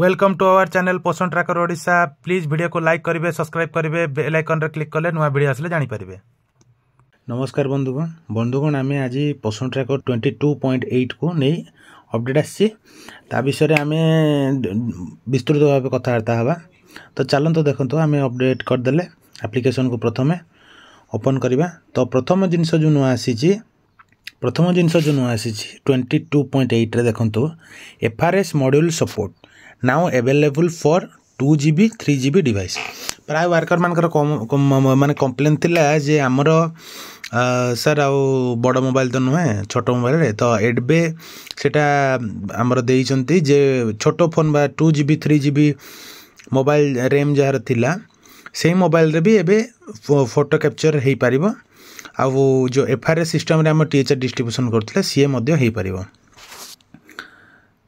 Welcome to our channel पोषण tracker Odisha. Please video को like करेंगे, सब्सक्राइब करेंगे, बेल आइकन रे क्लिक कले नुआ वीडियो आसले जानि पारिबे। नमस्कार बंधुगण आम आज पोषण ट्रैकर 22.8 को नहीं अपडेट आसी विषय आम विस्तृत भाव कथबार्ता हवा। तो चलते देखो आम अपडेट करदे एप्लिकेशन को प्रथम ओपन करवा। तो प्रथम जिनस जो नुआ आसी 22.8 रे देखो FRS module support now available for 2GB 3GB device. प्राय वर्कर मानकर माने कंप्लेन थिला जे हमर सर आउ बड़ मोबाइल तो नुहे छोट मोबाइल रे तो एडबे सेटा हमर देइचंती जे छोट फोन बा 2GB 3GB mobile RAM jar थिला सेही मोबाइल रे भी एबे फोटो कैप्चर हेई पारिबो। आ जो FRS सिस्टम रे हम टीएचआर डिस्ट्रीब्यूशन करथिले सीए मध्ये हेई पारिबो।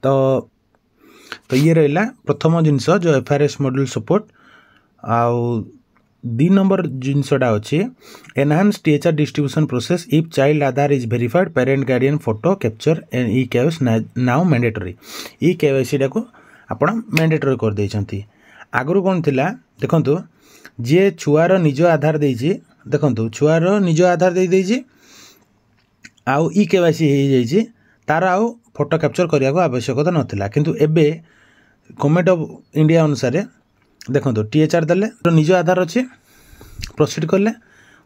तो ये रहा प्रथम जिनस जो FRS मॉड्यूल सपोर्ट। आउ 2 नंबर जिनसटा अच्छी enhance THR distribution process if child Aadhaar is verified parent guardian photo capture and e KYC now mandatory. E KYC को आपण मैंडेटरी कर देइछंती। आगु कौन थिला देखंतु जे छुआर निज आधार देइछि देखंतु छुआर निज आधार देइछि आउ ई केवाईसी हे जाइछि तार आउ फोटो कैप्चर करिया को आवश्यकता नथिला। किंतु एबे गवर्नमेंट ऑफ इंडिया अनुसार देखो टीएचआर देले तो निज आधार अच्छे प्रोसीड कले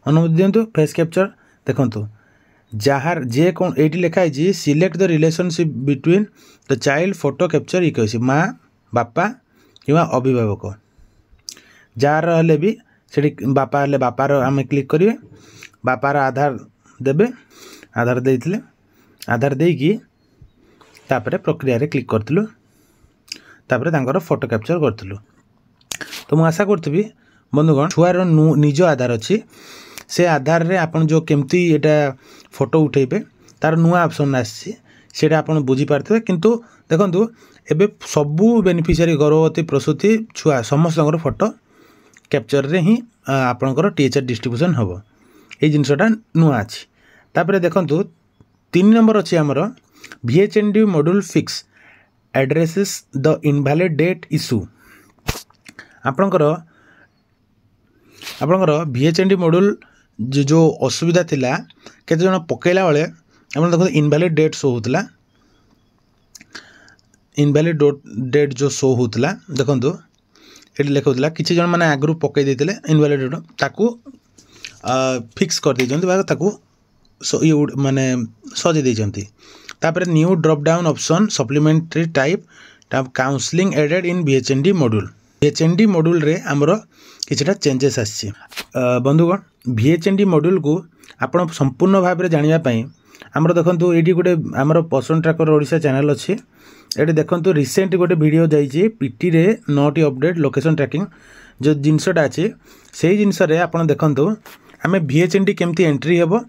अनुमति दिंतु फेस कैप्चर देखो जार जे कौन ये लिखाई select the relationship between the child photo capture ये कही माँ बापा कि अभिभावक जार हेले भी से बापा हेले बापार आम क्लिक करेंगे बापार आधार देवे आधार देते आधार देकी तापरे प्रक्रिया रे क्लिक करथिलु तापरे तांकर फोटो कैप्चर करथिलु। तो मुझे आशा करी बंधुगण छुआर निज आधार अच्छी से आधार रे आपन जो केमती एटा फोटो उठेबे तार नुआ ऑप्शन आसी सेटा आपन बुझी पारथिबे। किंतु देखंतु एबे सबु बेनिफिशियरी गर्भवती प्रसूति छुआ समस्त फोटो कैप्चर रे ही आपनकर टीएचआर डिस्ट्रीब्यूशन हबो। ए जिनसटा नुआ अछि। तापरे देखंतु 3 नंबर अच्छी आमर VHND module fix addresses the invalid date issue. आपणकर VHND मॉड्यूल जो असुविधा थिला केते जण पकेला बेले आपण देखो इनवैलिड डेट शो होतला इनवैलिड डेट जो शो होतला देखंतु एटी लिखौतला किछि जण माने आगरु पकै देतिले इनवैलिड डेट ताकू फिक्स कर दैछंती बा ताकू माने सजे दैछंती। तापर new drop down option supplementary type counselling added in VHND module. VHND module रे हमरो किछटा चेंजेस आछि। बंधुगण VHND मॉड्यूल को आपण संपूर्ण भाव में जानिया पई हमरो देखंतु एडी गोटे हमरो पोषण ट्रैकर ओडिशा चैनल अछि। एडी देखंतु रिसेंट गोटे वीडियो जाइछि पीटी रे नोट अपडेट लोकेशन ट्रैकिंग जो जिनसटा अछि सेही जिनस रे आपण देखंतु हमें VHND केमती एंट्री हेबो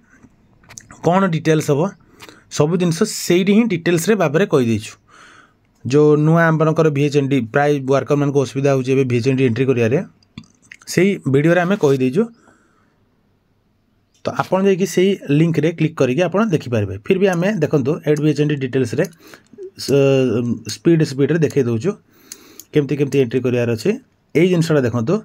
कौन डिटेल्स हेबो सब जिनस सेही ही डिटेल्स रे भाबरे कहि दैछु। जो नुआ आमकर VHND प्राय वर्कर मान को असुविधा हो VHND एंट्री करिया से वीडियो रे हमें कहि दैछु। तो आपन जे कि सेही लिंक रे क्लिक करके आपन देखि पारबे। फिर भी हमें देखंतु एड VHND डिटेल्स रे स्पीड रे देखै दउछु केमती एंट्री करियार अछि। एई जिनसटा देखंतु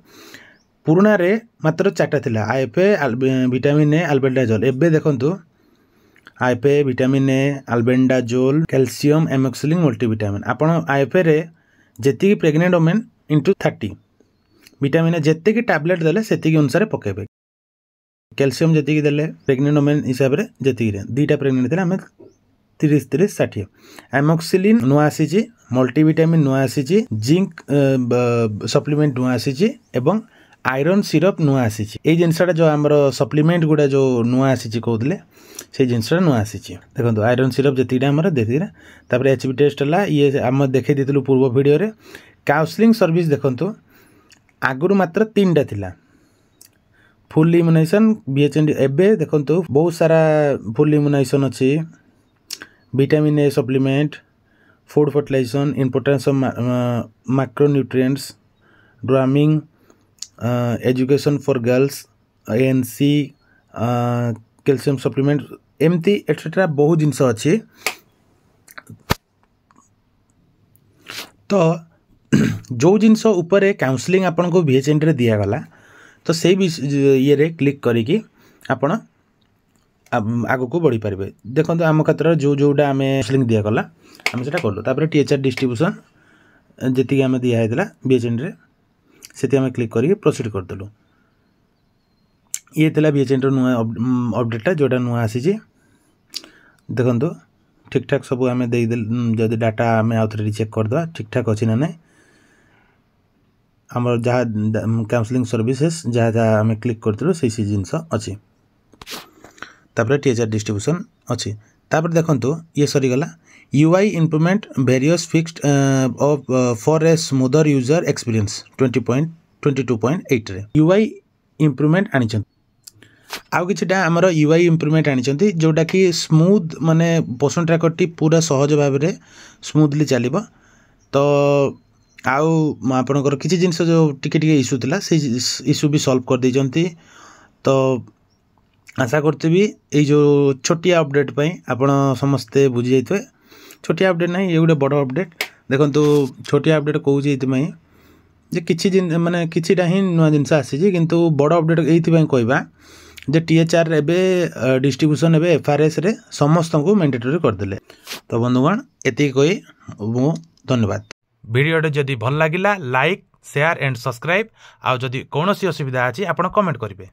पुराना रे मात्र 4टा थिला IFA विटामिन ए अल्बेंडाजोल। एबे देखंतु IFA vitamin A albendazole calcium amoxicillin multivitamin आपण IFA रे जेतिकी pregnant women into 30 vitamin A जेतिकी टैबलेट देले सेतिकी अनुसार पकेबे कैल्शियम जेतिकी देले प्रेग्नेंट वुमेन हिसाब रे जेतिकी रे दुईटा प्रेग्नेंट देले हमें 30 60 एमोक्सिलिन नुआ आसीची मल्टीविटामिन नुआ आसीची जिंक सप्लीमेंट नुआ आसीची एवं आयरन सिरप नुआ आसीची। ए जिनसटा जो हमर सप्लीमेंट गुडा जो नुआ आसीची कहउतले से जिनसटा नुआ आसीची देखंतु आयरन सिरप जेतिटा हमर देखिरा। तापर एचबी टेस्ट हला ये हम देखै दितलु पूर्व वीडियो रे। काउंसलिंग सर्विस देखंतु आगुरु मात्र 3टा थिला फुल इम्यूनाइजेशन VHND। एबे देखंतु बहुत सारा फुल इम्यूनाइजेशन अछि vitamin A supplement food fertilisation importance of macronutrients deworming education for girls ANC calcium supplement एमती एटसेट्रा बहुत जिनस अच्छी। तो जो जिनस उपरे काउंसलिंग आपन को VHND रे दिया गला तो से ये रे क्लिक करिकी आपण आगो को बढ़ी पारे। देखो आम क्षेत्र जो जोटा आम काउंसलिंग दिया गला आम से कलु तापर THR डिस्ट्रीब्यूशन जी आम दिखाई VHND रे से आम क्लिक करिक प्रोसीड करदेलु। ये थिला VHND नुआ अपडेटा जोटा नुआ आसी देखो ठीक ठाक सब आम जदि डाटा आम आउ थे चेक करदे ठीक ठाक अच्छी ना नहीं आमर जहाँ काउंसलिंग सर्विसेस जहाँ जहाँ आम क्लिक करूँ से जिनस अच्छी तापर THR डिस्ट्रीब्यूशन अच्छी तापर देखो ये सरीगला UI improvement various fixed of for a smoother user experience 20.22.8 रे UI इम्प्रूवमेंट आनी आउ किछिटा आमर UI इम्प्रूवमेंट आनी जोटा कि स्मूथ माने पोषण ट्रैकर टी पूरा सहज भाव में स्मूथली चलो तो आउ आपणकर किसी जिनस जो टिके इश्यू थिला से इश्यू भी सॉल्व कर देइचंती। तो आशा करते भी ये जो छोटिया अपडेट पाई आपण समस्ते बुझी जाइए छोटिया अपडेट नहीं ये गोटे बड़ अपडेट देखो छोटिया अपडेट कहूँ जे किछि माने किछिटा ही नुआ जिनस आसी किंतु बड़ अपडेट ये कहवा जे THR एबे डिस्ट्रीब्यूशन एबे FRS रे समस्त को मैंडेटरी करदेले। तो बंधुगण एति कही मु धन्यवाद। वीडियो जदि भल लागिला लाइक शेयर एंड सब्सक्राइब आउ जदि कौन असुविधा अछि आपण कमेंट करेंगे।